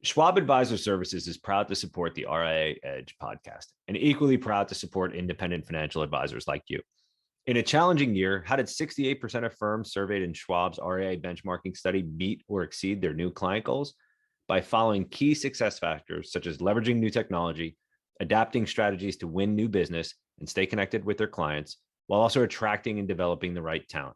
Schwab Advisor Services is proud to support the RIA Edge podcast and equally proud to support independent financial advisors like you. In a challenging year, how did 68% of firms surveyed in Schwab's RIA benchmarking study meet or exceed their new client goals? By following key success factors such as leveraging new technology, adapting strategies to win new business and stay connected with their clients, while also attracting and developing the right talent.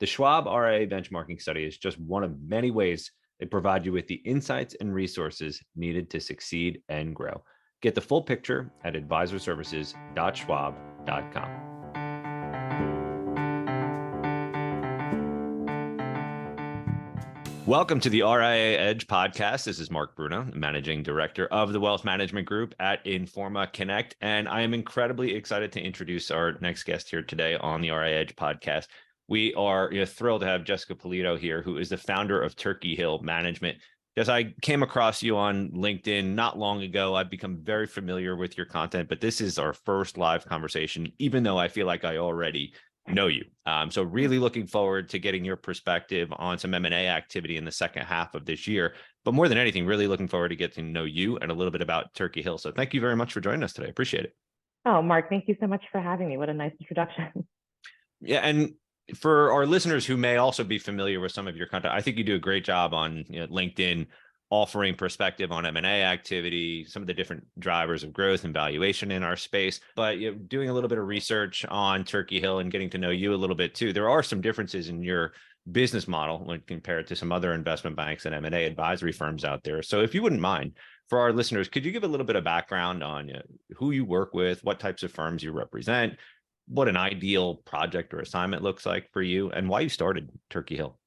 The Schwab RIA benchmarking study is just one of many ways they provide you with the insights and resources needed to succeed and grow. Get the full picture at advisorservices.schwab.com. Welcome to the RIA Edge Podcast. This is Mark Bruno, Managing Director of the Wealth Management Group at Informa Connect. And I am incredibly excited to introduce our next guest here today on the RIA Edge Podcast. We are thrilled to have Jessica Polito here, who is the founder of Turkey Hill Management. Jess, I came across you on LinkedIn not long ago. I've become very familiar with your content, but this is our first live conversation, even though I feel like I already know you. So really looking forward to getting your perspective on some M&A activity in the second half of this year. But more than anything, really looking forward to getting to know you and a little bit about Turkey Hill. So thank you very much for joining us today. I appreciate it. Oh, Mark, thank you so much for having me. What a nice introduction. Yeah, and for our listeners who may also be familiar with some of your content, I think you do a great job on LinkedIn offering perspective on M&A activity, some of the different drivers of growth and valuation in our space. But doing a little bit of research on Turkey Hill and getting to know you a little bit too, there are some differences in your business model when compared to some other investment banks and M&A advisory firms out there. So if you wouldn't mind, for our listeners, could you give a little bit of background on who you work with, what types of firms you represent, what an ideal project or assignment looks like for you, and why you started Turkey Hill?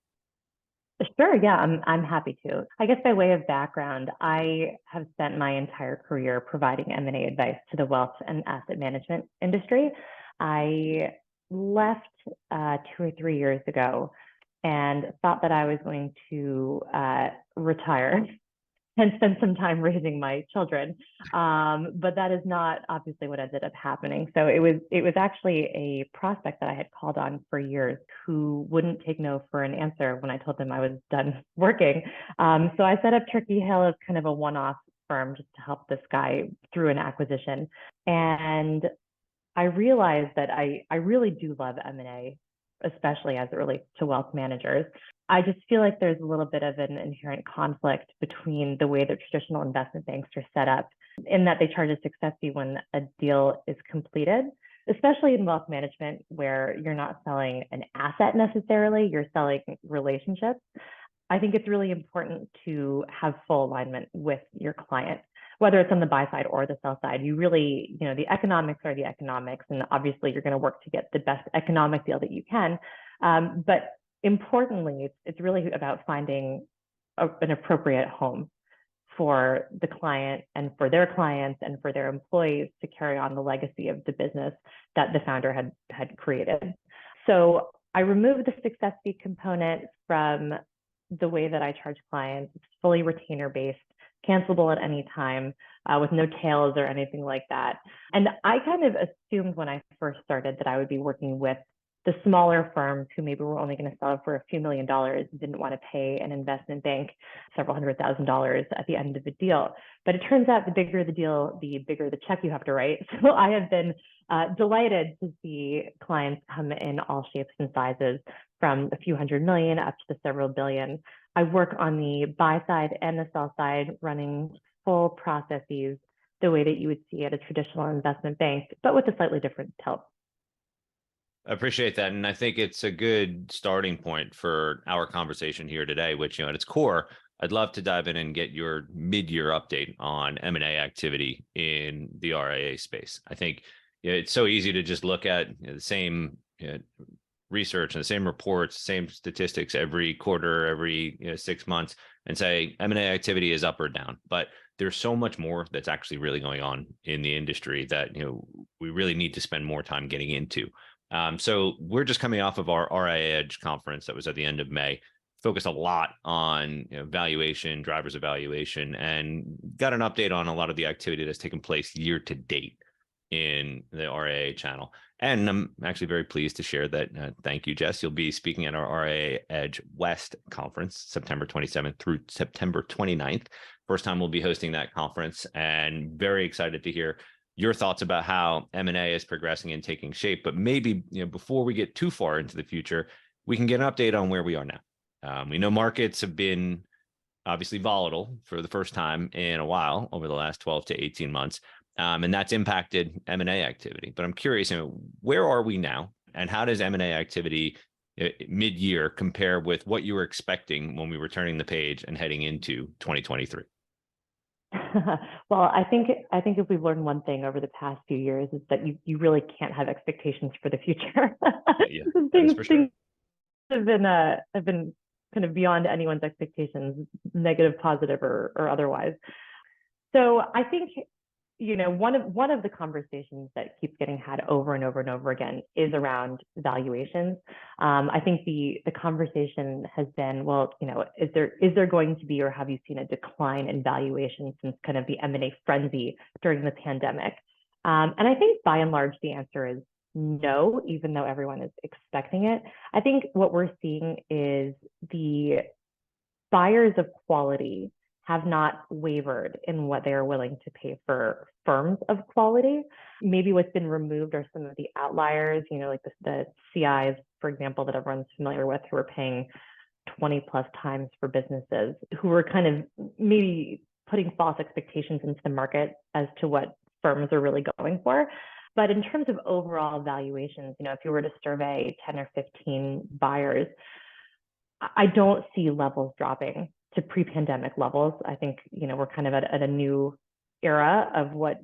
Sure. Yeah, I'm happy to. I guess by way of background, I have spent my entire career providing M&A advice to the wealth and asset management industry. I left 2 or 3 years ago and thought that I was going to retire and spend some time raising my children. But that is not obviously what ended up happening. So it was actually a prospect that I had called on for years who wouldn't take no for an answer when I told them I was done working. So I set up Turkey Hill as kind of a one-off firm just to help this guy through an acquisition. And I realized that I really do love M&A, especially as it relates to wealth managers. I just feel like there's a little bit of an inherent conflict between the way that traditional investment banks are set up, in that they charge a success fee when a deal is completed, especially in wealth management, where you're not selling an asset necessarily, you're selling relationships. I think it's really important to have full alignment with your client, whether it's on the buy side or the sell side. You really, the economics are the economics, and obviously you're going to work to get the best economic deal that you can. But importantly, it's really about finding an appropriate home for the client and for their clients and for their employees to carry on the legacy of the business that the founder had created. So I removed the success fee component from the way that I charge clients. It's fully retainer based, cancelable at any time, with no tails or anything like that. And I kind of assumed when I first started that I would be working with the smaller firms who maybe were only going to sell it for a few $1 million and didn't want to pay an investment bank several $100,000 at the end of a deal. But it turns out the bigger the deal, the bigger the check you have to write. So I have been delighted to see clients come in all shapes and sizes, from a few $100 million up to the several billion. I work on the buy side and the sell side, running full processes the way that you would see at a traditional investment bank, but with a slightly different tilt. I appreciate that. And I think it's a good starting point for our conversation here today, which, at its core, I'd love to dive in and get your mid-year update on M&A activity in the RIA space. I think it's so easy to just look at the same research and the same reports, same statistics every quarter, every 6 months, and say M&A activity is up or down. But there's so much more that's actually really going on in the industry that we really need to spend more time getting into. So we're just coming off of our RIA Edge conference that was at the end of May, focused a lot on valuation, drivers of valuation, and got an update on a lot of the activity that's taken place year to date. in the RIA channel. And I'm actually very pleased to share that. Thank you, Jess. You'll be speaking at our RIA Edge West conference, September 27th through September 29th. First time we'll be hosting that conference, and very excited to hear your thoughts about how M&A is progressing and taking shape. But maybe, before we get too far into the future, we can get an update on where we are now. We know markets have been obviously volatile for the first time in a while over the last 12 to 18 months. And that's impacted M&A activity. But I'm curious, where are we now, and how does M&A activity mid-year compare with what you were expecting when we were turning the page and heading into 2023? Well, I think if we've learned one thing over the past few years, is that you really can't have expectations for the future. Yeah, that is for sure. Things have been kind of beyond anyone's expectations, negative, positive, or otherwise. So I think, one of the conversations that keeps getting had over and over and over again is around valuations. I think the conversation has been, well, is there going to be, or have you seen a decline in valuation since kind of the M&A frenzy during the pandemic? And I think by and large the answer is no, even though everyone is expecting it. I think what we're seeing is the buyers of quality have not wavered in what they are willing to pay for firms of quality. Maybe what's been removed are some of the outliers, like the CIs, for example, that everyone's familiar with, who are paying 20 plus times for businesses, who are kind of maybe putting false expectations into the market as to what firms are really going for. But in terms of overall valuations, if you were to survey 10 or 15 buyers, I don't see levels dropping to pre-pandemic levels. I think, we're kind of at a new era of what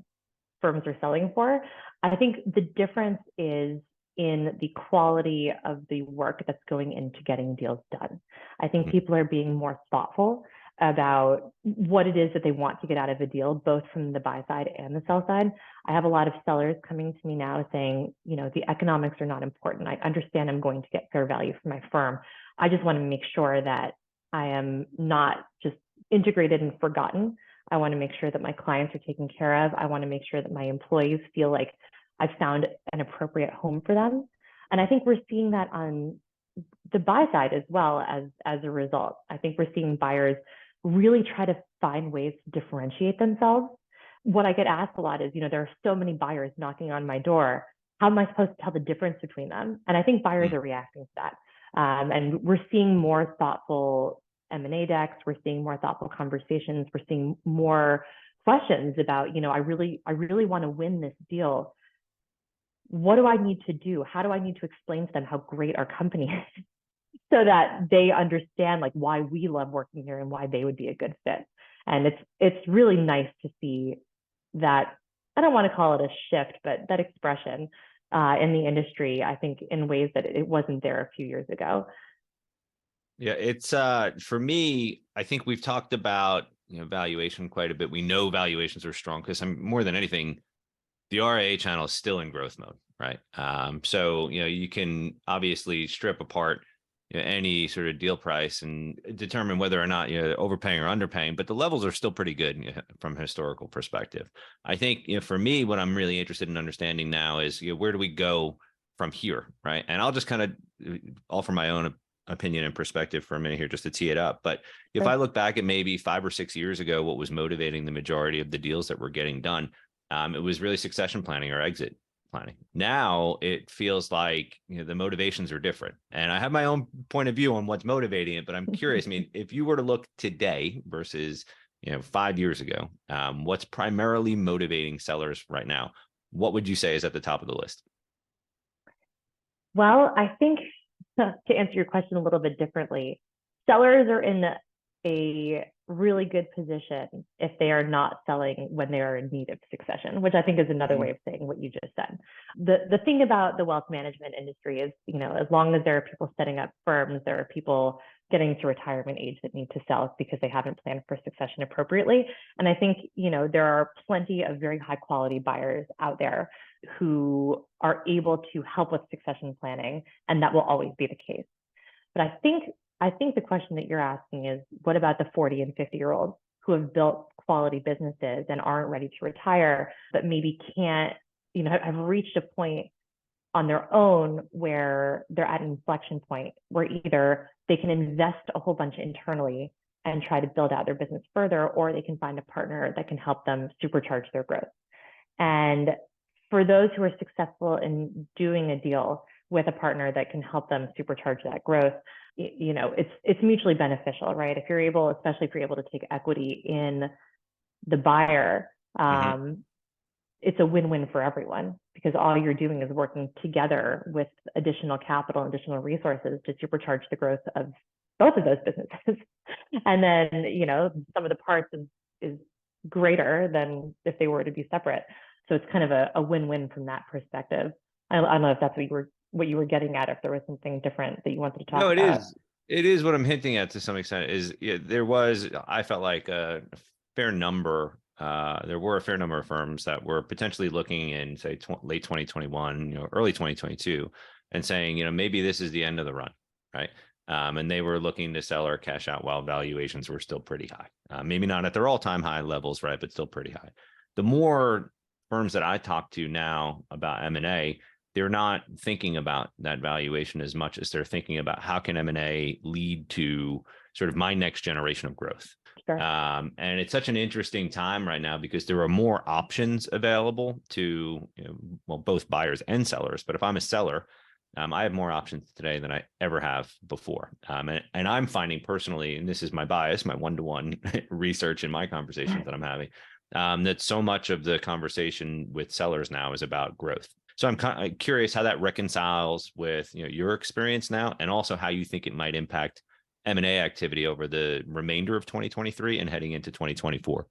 firms are selling for. I think the difference is in the quality of the work that's going into getting deals done. I think people are being more thoughtful about what it is that they want to get out of a deal, both from the buy side and the sell side. I have a lot of sellers coming to me now saying, the economics are not important. I understand I'm going to get fair value for my firm. I just want to make sure that I am not just integrated and forgotten. I want to make sure that my clients are taken care of. I want to make sure that my employees feel like I've found an appropriate home for them. And I think we're seeing that on the buy side as well as a result. I think we're seeing buyers really try to find ways to differentiate themselves. What I get asked a lot is, there are so many buyers knocking on my door. How am I supposed to tell the difference between them? And I think buyers are reacting to that. And we're seeing more thoughtful M&A decks. We're seeing more thoughtful conversations. We're seeing more questions about, I really want to win this deal. What do I need to do? How do I need to explain to them how great our company is so that they understand why we love working here and why they would be a good fit? And it's really nice to see that. I don't want to call it a shift, but that expression in the industry, I think, in ways that it wasn't there a few years ago. Yeah, it's for me, I think we've talked about valuation quite a bit. We know valuations are strong because more than anything, the RIA channel is still in growth mode, right? So you can obviously strip apart any sort of deal price and determine whether or not you're overpaying or underpaying, but the levels are still pretty good from a historical perspective. I think for me, what I'm really interested in understanding now is where do we go from here, right? And I'll just kind of offer my own opinion and perspective for a minute here just to tee it up. But if I look back at maybe 5 or 6 years ago, what was motivating the majority of the deals that were getting done, it was really succession planning or exit planning. Now it feels like the motivations are different, and I have my own point of view on what's motivating it. But I'm curious. I mean, if you were to look today versus 5 years ago, what's primarily motivating sellers right now? What would you say is at the top of the list? Well, I think to answer your question a little bit differently, sellers are in a really good position if they are not selling when they are in need of succession, which I think is another way of saying what you just said. The thing about the wealth management industry is, as long as there are people setting up firms, there are people getting to retirement age that need to sell because they haven't planned for succession appropriately. And I think, there are plenty of very high quality buyers out there who are able to help with succession planning, and that will always be the case. But I think the question that you're asking is, what about the 40 and 50-year-olds who have built quality businesses and aren't ready to retire, but maybe can't have reached a point on their own where they're at an inflection point where either they can invest a whole bunch internally and try to build out their business further, or they can find a partner that can help them supercharge their growth. And for those who are successful in doing a deal with a partner that can help them supercharge that growth, it's mutually beneficial, right? Especially if you're able to take equity in the buyer, it's a win-win for everyone, because all you're doing is working together with additional capital and additional resources to supercharge the growth of both of those businesses. And then, some of the parts is greater than if they were to be separate. So it's kind of a win-win from that perspective. I don't know if that's what you were getting at, if there was something different that you wanted to talk about. No, it is what I'm hinting at to some extent. I felt like a fair number. There were a fair number of firms that were potentially looking in, say, late 2021, early 2022, and saying, maybe this is the end of the run, right? And they were looking to sell or cash out while valuations were still pretty high. Maybe not at their all-time high levels, right, but still pretty high. The more firms that I talk to now about M&A, they're not thinking about that valuation as much as they're thinking about how can M&A lead to sort of my next generation of growth. Sure. And it's such an interesting time right now because there are more options available to, both buyers and sellers. But if I'm a seller, I have more options today than I ever have before. And I'm finding personally, and this is my bias, my one-to-one research in my conversations that I'm having, that so much of the conversation with sellers now is about growth. So I'm kind of curious how that reconciles with your experience now, and also how you think it might impact M&A activity over the remainder of 2023 and heading into 2024.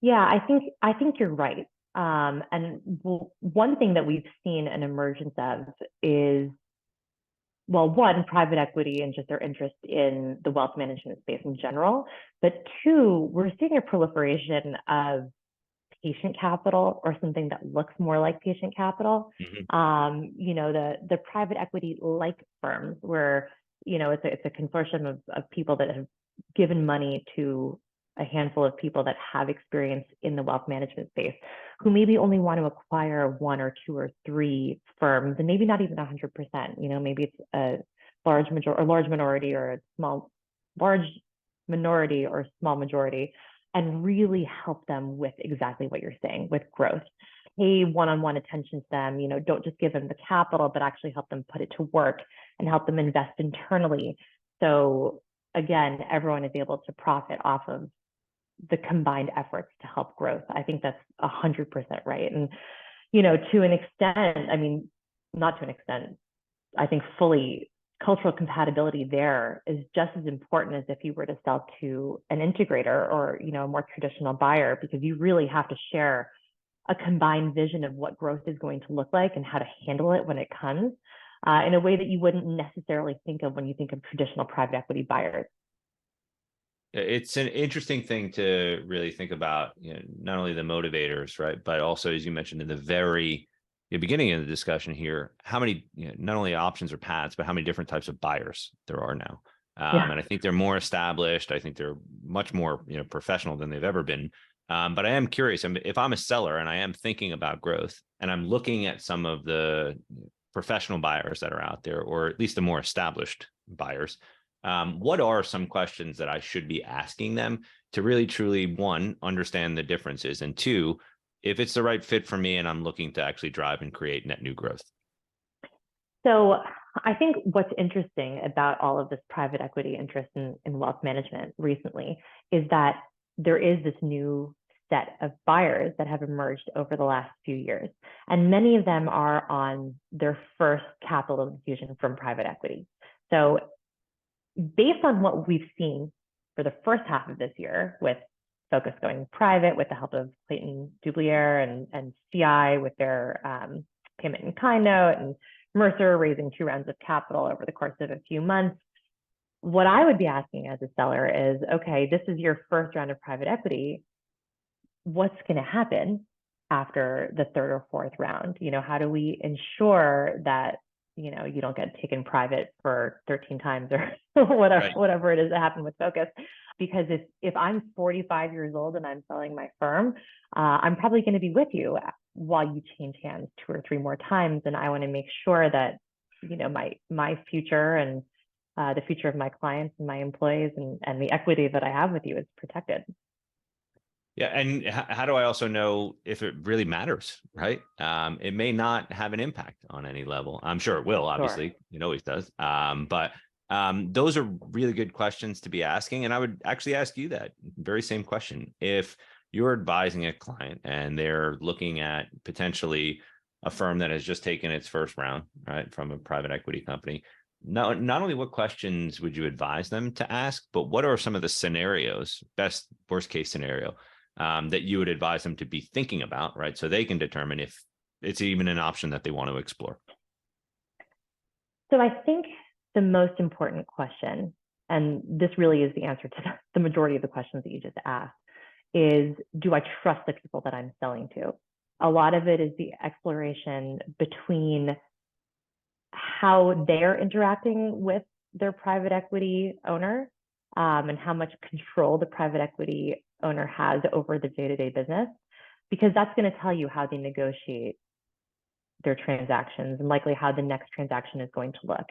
Yeah, I think you're right. And one thing that we've seen an emergence of is, one, private equity and just their interest in the wealth management space in general. But two, we're seeing a proliferation of patient capital, or something that looks more like patient capital. The private equity like firms where, it's a consortium of people that have given money to a handful of people that have experience in the wealth management space, who maybe only want to acquire one or two or three firms, and maybe not even 100%. Maybe it's a large minority or a large minority or small majority, and really help them with exactly what you're saying, with growth. Pay one-on-one attention to them, don't just give them the capital, but actually help them put it to work and help them invest internally. So again, everyone is able to profit off of the combined efforts to help growth. I think that's 100% right. And, to an extent, not to an extent, I think fully, cultural compatibility there is just as important as if you were to sell to an integrator or, a more traditional buyer, because you really have to share a combined vision of what growth is going to look like and how to handle it when it comes, in a way that you wouldn't necessarily think of when you think of traditional private equity buyers. It's an interesting thing to really think about, not only the motivators, right, but also, as you mentioned in the very beginning of the discussion here, how many, not only options or paths, but how many different types of buyers there are now. And I think they're more established. I think they're much more, professional than they've ever been. But I am curious, if I'm a seller and I am thinking about growth, and I'm looking at some of the professional buyers that are out there, or at least the more established buyers, what are some questions that I should be asking them to really, truly, one, understand the differences, and two, if it's the right fit for me and I'm looking to actually drive and create net new growth? So I think what's interesting about all of this private equity interest in wealth management recently is that there is this new set of buyers that have emerged over the last few years. And many of them are on their first capital infusion from private equity. So based on what we've seen for the first half of this year, with Focus going private with the help of Clayton Dublier and CI with their payment in kind note, and Mercer raising 2 rounds of capital over the course of a few months, what I would be asking as a seller is, okay, this is your first round of private equity. What's going to happen after the third or fourth round? How do we ensure that, you don't get taken private for 13 times or whatever it is that happened with Focus? Because if I'm 45 years old and I'm selling my firm, I'm probably going to be with you while you change hands 2 or 3 more times. And I want to make sure that, my future and the future of my clients and my employees and the equity that I have with you is protected. Yeah. And how do I also know if it really matters, right? It may not have an impact on any level. I'm sure it will, obviously. Sure. It always does. But those are really good questions to be asking. And I would actually ask you that very same question. If you're advising a client and they're looking at potentially a firm that has just taken its first round, right, from a private equity company, not only what questions would you advise them to ask, but what are some of the scenarios, best, worst case scenario, that you would advise them to be thinking about, right? So they can determine if it's even an option that they want to explore. So I think the most important question, and this really is the answer to the majority of the questions that you just asked, is, do I trust the people that I'm selling to? A lot of it is the exploration between how they're interacting with their private equity owner, and how much control the private equity owner has over the day-to-day business, because that's going to tell you how they negotiate their transactions and likely how the next transaction is going to look.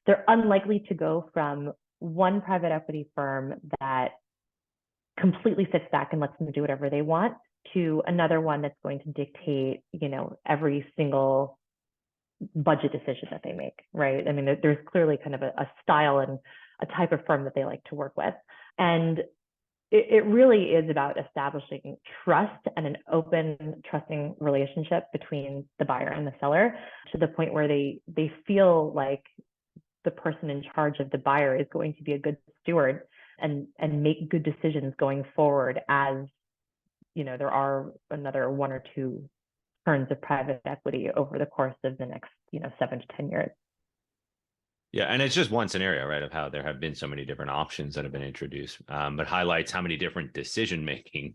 They're unlikely to go from one private equity firm that completely sits back and lets them do whatever they want to another one that's going to dictate, every single budget decision that they make, right? I mean, there's clearly kind of a style and a type of firm that they like to work with. And it really is about establishing trust and an open, trusting relationship between the buyer and the seller, to the point where they feel like the person in charge of the buyer is going to be a good steward and make good decisions going forward, as there are another 1 or 2 turns of private equity over the course of the next 7 to 10 years. Yeah, and it's just one scenario, right, of how there have been so many different options that have been introduced, but highlights how many different decision-making,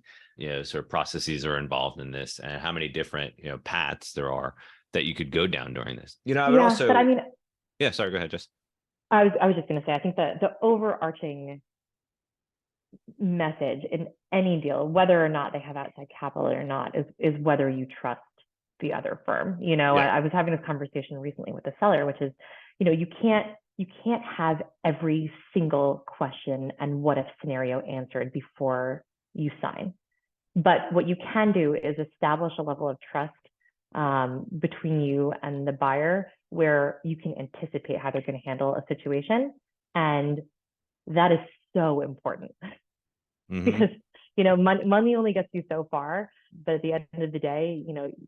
sort of processes are involved in this, and how many different, paths there are that you could go down during this. I would also, but I mean, yeah, sorry, go ahead, Jess. I was just going to say, I think the overarching message in any deal, whether or not they have outside capital or not, is whether you trust the other firm. I was having this conversation recently with a seller, which is, you can't have every single question and what if scenario answered before you sign. But what you can do is establish a level of trust between you and the buyer, where you can anticipate how they're going to handle a situation. And that is so important. Mm-hmm. Because, money only gets you so far. But at the end of the day,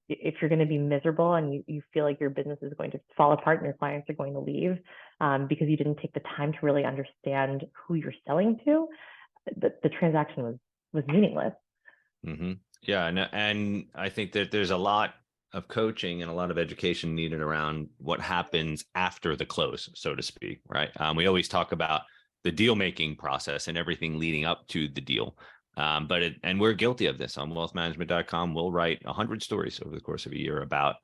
if you're going to be miserable and you feel like your business is going to fall apart and your clients are going to leave because you didn't take the time to really understand who you're selling to, the transaction was meaningless. Mm-hmm. Yeah. And I think that there's a lot of coaching and a lot of education needed around what happens after the close, so to speak, right? We always talk about the deal making process and everything leading up to the deal. And we're guilty of this on wealthmanagement.com. We'll write 100 stories over the course of a year about,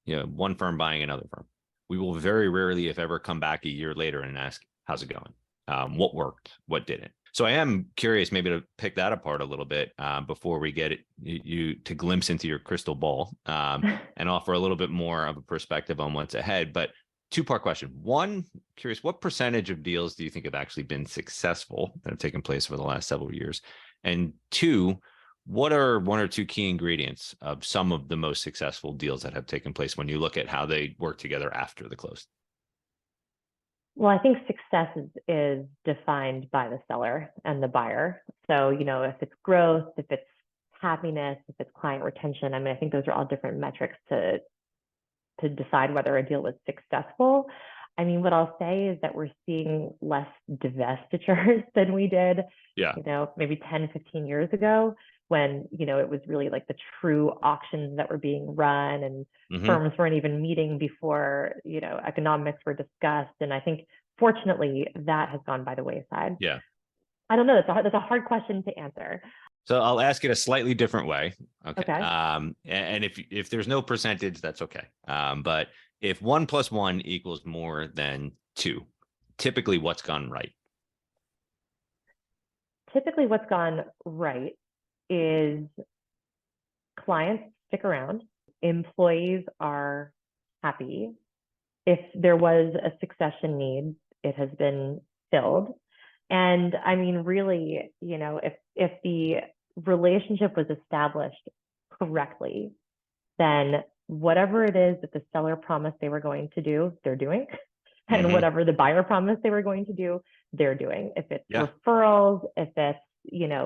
one firm buying another firm. We will very rarely, if ever, come back a year later and ask, how's it going? What worked? What didn't? So I am curious maybe to pick that apart a little bit before we get you to glimpse into your crystal ball and offer a little bit more of a perspective on what's ahead. But 2-part question. One, curious, what percentage of deals do you think have actually been successful that have taken place over the last several years? And 2, what are 1 or 2 key ingredients of some of the most successful deals that have taken place when you look at how they work together after the close? Well, I think success is defined by the seller and the buyer. So, if it's growth, if it's happiness, if it's client retention, I think those are all different metrics to decide whether a deal was successful. What I'll say is that we're seeing less divestitures than we did, maybe 10, 15 years ago, when, it was really like the true auctions that were being run and firms weren't even meeting before, economics were discussed. And I think, fortunately, that has gone by the wayside. Yeah. I don't know. That's a hard question to answer. So I'll ask it a slightly different way. Okay. And if there's no percentage, that's okay. But if 1 + 1 equals more than 2, typically what's gone right? Typically what's gone right is clients stick around. Employees are happy. If there was a succession need, it has been filled. And I mean, really, if the relationship was established correctly, then whatever it is that the seller promised they were going to do, they're doing. And whatever the buyer promised they were going to do, they're doing. If it's referrals, if it's,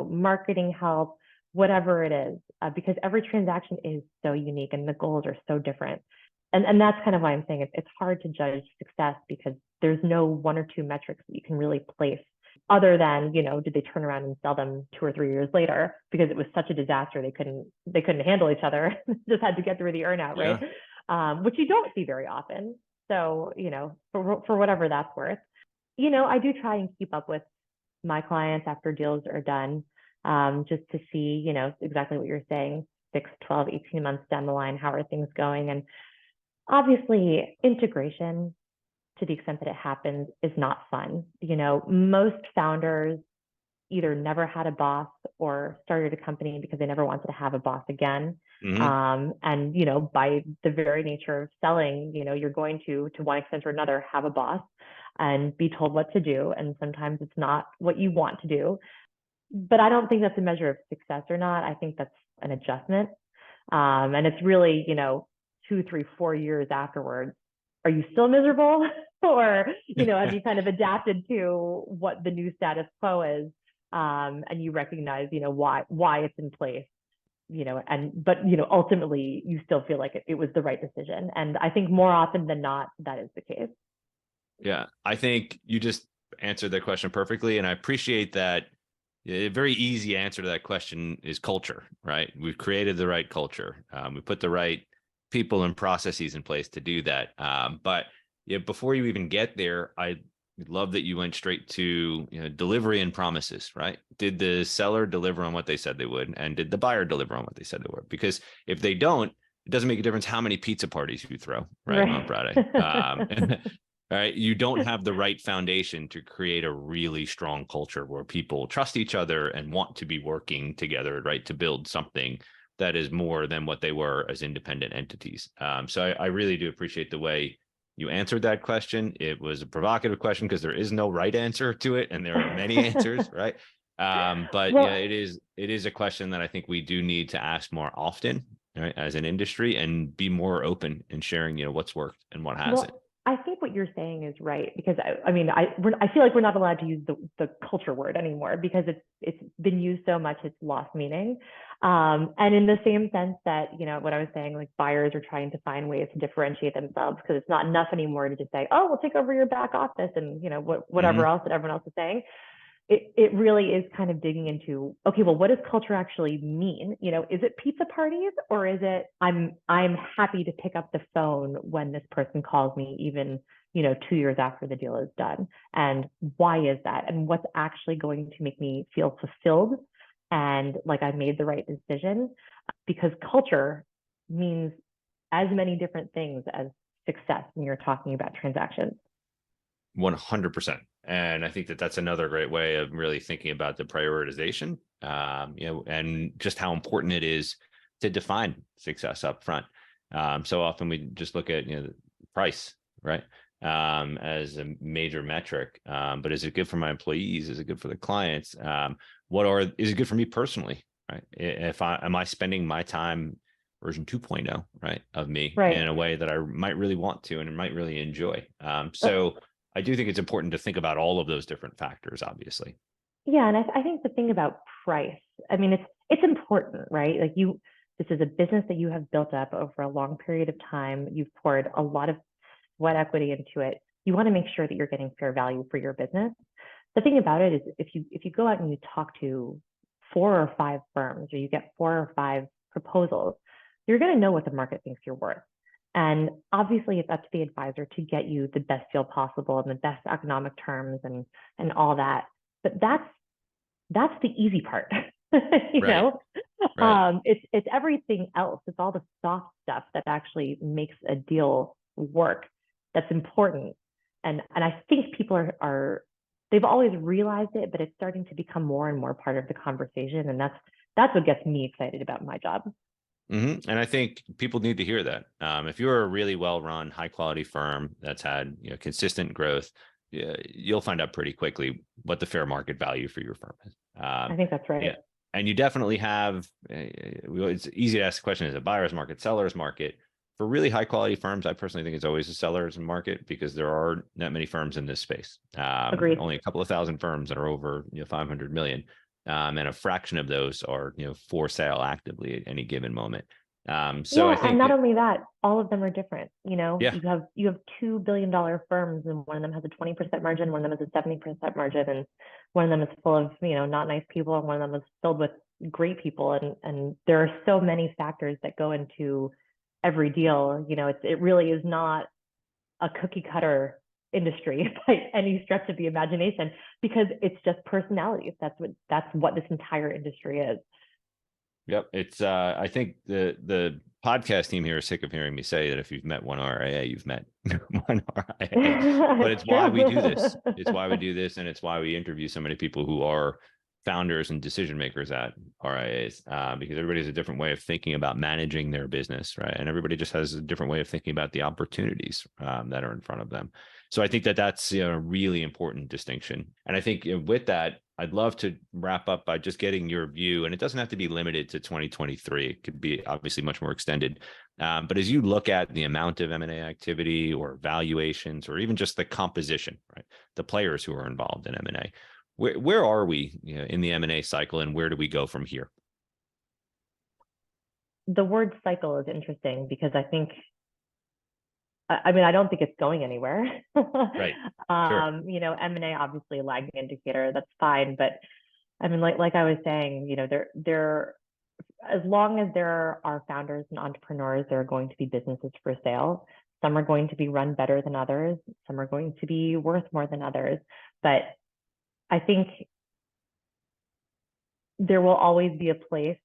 marketing help, whatever it is, because every transaction is so unique and the goals are so different. And that's kind of why I'm saying it's hard to judge success, because there's no one or two metrics that you can really place other than, did they turn around and sell them 2 or 3 years later because it was such a disaster they couldn't handle each other, just had to get through the earnout, right? Which you don't see very often. So, for whatever that's worth, I do try and keep up with my clients after deals are done, just to see, exactly what you're saying, 6, 12, 18 months down the line, how are things going? And obviously integration, to the extent that it happens, is not fun. Most founders either never had a boss or started a company because they never wanted to have a boss again. And, by the very nature of selling, you're going to one extent or another, have a boss and be told what to do. And sometimes it's not what you want to do. But I don't think that's a measure of success or not. I think that's an adjustment. And it's really, 2, 3, 4 years afterwards, are you still miserable? Or, have you kind of adapted to what the new status quo is? And you recognize, why it's in place, but ultimately you still feel like it was the right decision. And I think more often than not, that is the case. Yeah, I think you just answered that question perfectly. And I appreciate that. A very easy answer to that question is culture, right? We've created the right culture. We put the right people and processes in place to do that. But before you even get there, I love that you went straight to delivery and promises, right? Did the seller deliver on what they said they would? And did the buyer deliver on what they said they would? Because if they don't, it doesn't make a difference how many pizza parties you throw, right? On Friday. Right. You don't have the right foundation to create a really strong culture where people trust each other and want to be working together, right? To build something that is more than what they were as independent entities. So I really do appreciate the way you answered that question. It was a provocative question because there is no right answer to it, and there are many answers, right? But well, it is a question that I think we do need to ask more often, right, as an industry, and be more open in sharing, what's worked and what hasn't. Well, I think what you're saying is right, because I feel like we're not allowed to use the culture word anymore because it's been used so much, it's lost meaning. And in the same sense that, what I was saying, like buyers are trying to find ways to differentiate themselves because it's not enough anymore to just say, oh, we'll take over your back office and, whatever else that everyone else is saying. It really is kind of digging into, okay, well, what does culture actually mean? Is it pizza parties, or is it I'm happy to pick up the phone when this person calls me, even 2 years after the deal is done? And why is that? And what's actually going to make me feel fulfilled and like I made the right decision? Because culture means as many different things as success when you're talking about transactions. 100%. And I think that that's another great way of really thinking about the prioritization, and just how important it is to define success up front. So often we just look at, the price, right, as a major metric. But is it good for my employees? Is it good for the clients? Is it good for me personally, right? Am I spending my time version 2.0, right, of me in a way that I might really want to and might really enjoy? So I do think it's important to think about all of those different factors, obviously. Yeah. And I think the thing about price, I mean, it's important, right? Like this is a business that you have built up over a long period of time. You've poured a lot of sweat equity into it. You want to make sure that you're getting fair value for your business. The thing about it is if you go out and you talk to 4 or 5 firms, or you get 4 or 5 proposals, you're going to know what the market thinks you're worth. And obviously it's up to the advisor to get you the best deal possible and the best economic terms and all that. But that's the easy part, know? Right. It's everything else. It's all the soft stuff that actually makes a deal work that's important. And I think people they've always realized it, but it's starting to become more and more part of the conversation. And that's what gets me excited about my job. And I think people need to hear that. If you're a really well-run, high-quality firm that's had consistent growth, you'll find out pretty quickly what the fair market value for your firm is. I think that's right. Yeah, and you definitely have. It's easy to ask the question: is it a buyer's market, seller's market? For really high-quality firms, I personally think it's always a seller's market because there are not many firms in this space. Agreed. Only a couple of thousand firms that are over 500 million. And a fraction of those are for sale actively at any given moment. So I think, and not only that, all of them are different. yeah, You have $2 billion firms, and one of them has a 20% margin, one of them has a 70% margin, and one of them is full of not nice people, and one of them is filled with great people, and there are so many factors that go into every deal. It really is not a cookie cutter industry by any stretch of the imagination, because it's just personalities. That's what this entire industry is. Yep. It's I think the podcast team here is sick of hearing me say that if you've met one RIA, you've met one RIA. But it's why we do this. It's why we do this, and it's why we interview so many people who are founders and decision makers at RIAs, because everybody has a different way of thinking about managing their business, right? And everybody just has a different way of thinking about the opportunities that are in front of them. So I think that that's a really important distinction. And I think with that, I'd love to wrap up by just getting your view, and it doesn't have to be limited to 2023. It could be obviously much more extended. But as you look at the amount of M&A activity or valuations, or even just the composition, right? The players who are involved in M&A, where are we in the M&A cycle, and where do we go from here? The word cycle is interesting because I think, I don't think it's going anywhere. Right. Sure. M&A obviously a lagging indicator. That's fine, but like I was saying, there as long as there are founders and entrepreneurs, there are going to be businesses for sale. Some are going to be run better than others. Some are going to be worth more than others. But I think there will always be a place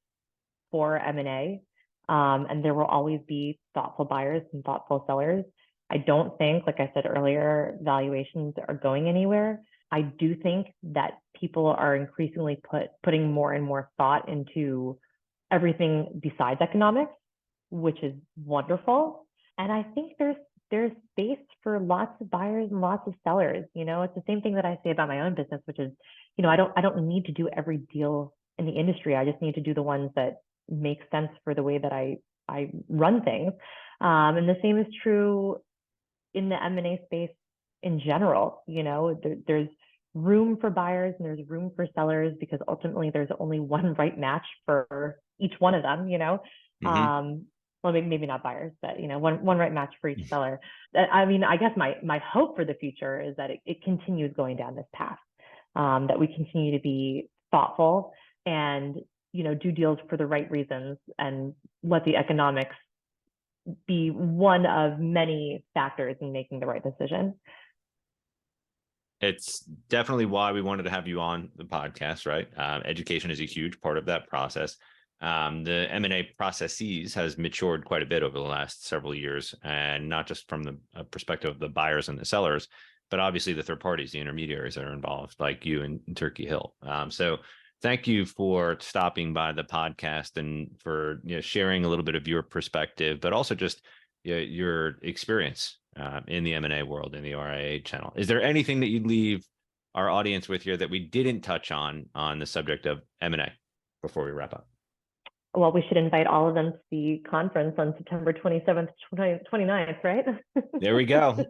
for M&A, and there will always be thoughtful buyers and thoughtful sellers. I don't think, like I said earlier, valuations are going anywhere. I do think that people are increasingly putting more and more thought into everything besides economics, which is wonderful. And I think there's space for lots of buyers and lots of sellers. It's the same thing that I say about my own business, which is, I don't need to do every deal in the industry. I just need to do the ones that make sense for the way that I run things. And the same is true in the M&A space in general. There's room for buyers and there's room for sellers, because ultimately there's only one right match for each one of them. Mm-hmm. Well, maybe not buyers, but one right match for each seller. I guess my hope for the future is that it continues going down this path, that we continue to be thoughtful and do deals for the right reasons, and let the economics be one of many factors in making the right decision. It's definitely why we wanted to have you on the podcast, right? Education is a huge part of that process. The M&A processes has matured quite a bit over the last several years, and not just from the perspective of the buyers and the sellers, but obviously the third parties, the intermediaries that are involved, like you and Turkey Hill. So thank you for stopping by the podcast and for sharing a little bit of your perspective, but also just your experience in the M&A world, in the RIA channel. Is there anything that you'd leave our audience with here that we didn't touch on the subject of M&A before we wrap up? Well, we should invite all of them to the conference on September 27th, 29th, right? There we go.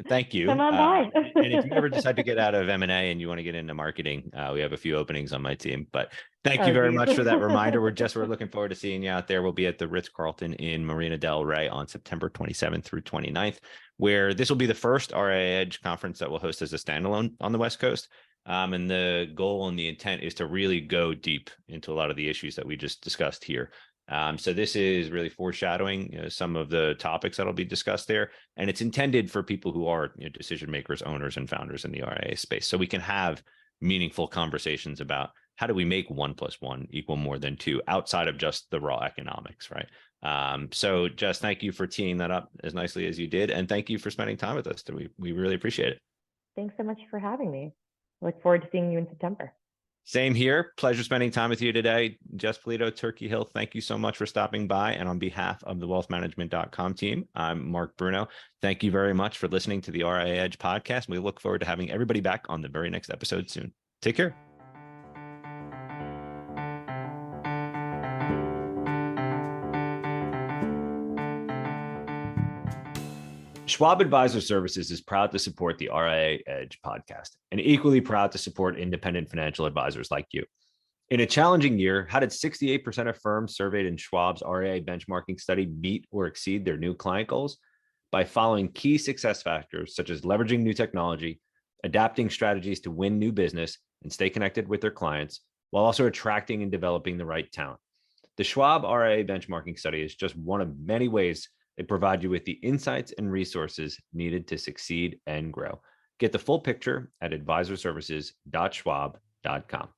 Thank you. Come on by. And if you ever decide to get out of M&A and you want to get into marketing, we have a few openings on my team. But thank you very much for that reminder. We're looking forward to seeing you out there. We'll be at the Ritz-Carlton in Marina del Rey on September 27th through 29th, where this will be the first RIA Edge conference that we'll host as a standalone on the West Coast. And the goal and the intent is to really go deep into a lot of the issues that we just discussed here. So this is really foreshadowing some of the topics that'll be discussed there. And it's intended for people who are decision makers, owners, and founders in the RIA space. So we can have meaningful conversations about how do we make 1 + 1 = more than 2 outside of just the raw economics, right? So Jess, thank you for teeing that up as nicely as you did. And thank you for spending time with us. We really appreciate it. Thanks so much for having me. Look forward to seeing you in September. Same here. Pleasure spending time with you today. Jess Polito, Turkey Hill, thank you so much for stopping by. And on behalf of the wealthmanagement.com team, I'm Mark Bruno. Thank you very much for listening to the RIA Edge podcast. We look forward to having everybody back on the very next episode soon. Take care. Schwab Advisor Services is proud to support the RIA Edge podcast and equally proud to support independent financial advisors like you. In a challenging year, how did 68% of firms surveyed in Schwab's RIA benchmarking study meet or exceed their new client goals? By following key success factors such as leveraging new technology, adapting strategies to win new business and stay connected with their clients, while also attracting and developing the right talent. The Schwab RIA benchmarking study is just one of many ways they provide you with the insights and resources needed to succeed and grow. Get the full picture at advisorservices.schwab.com.